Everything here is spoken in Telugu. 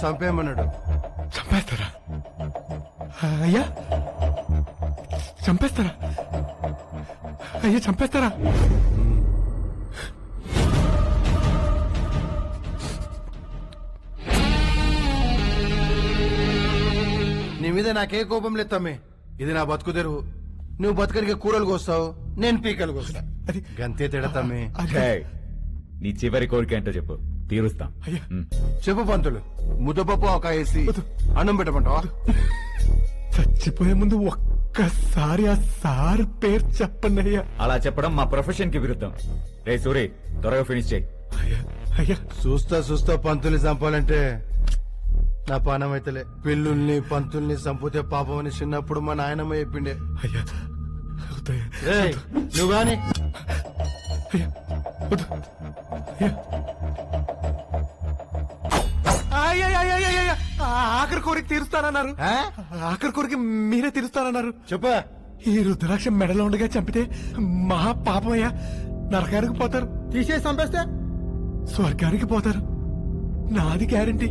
చంపేయమన్నాడు. చంపేస్తారా అయ్యా? చంపేస్తారా అయ్యా? చంపేస్తారా? నీ మీద నాకే కోపం లేదు తమ్మి. ఇది నా బతుకు తెరువు. నువ్వు బతకనికి కూరలు కోస్తావు, నేను పీకలు కోస్తా. అది గంతే తేడా తమ్మి. ఏయ్, నీ చివరి కోరిక ఏంటో చెప్పు, తీరుస్తాం. అయ్యా చెప్పు పంతులు. ముద్దపప్పు ఒక వేసి అన్నం పెట్టమంటావా? చచ్చిపోయే ముందు ఒక్కసారి ఆ సార్ పేరు చెప్పండి అయ్యా. అలా చెప్పడం మా ప్రొఫెషన్ కి విరుద్ధం. రే సూరి, త్వరగా ఫినిష్ చేయి. అయ్యా అయ్యా చూస్తా పంతుల్ని చంపాలంటే నా పానం అయితలే. పిల్లుల్ని పంతుల్ని చంపితే పాపం అని చిన్నప్పుడు మా నాయనమ్మ చెప్పిండే. అయ్యా వద్దయ్యా. ఏయ్, నువ్వు గాని అయ్యా వద్దు అయ్యా. అయ్యా ఆఖరి కోరిక తీరుస్తానన్నారు. ఆ? ఆఖరి కోరిక మీరే తీరుస్తానన్నారు. చెప్పా. ఈ రుద్రాక్ష మెడలో ఉండగా చంపితే మహా పాపమయ్యా. నరకానికి పోతారు, తీసేసి చంపేస్తే స్వర్గానికి పోతారు. నాది గ్యారంటీ.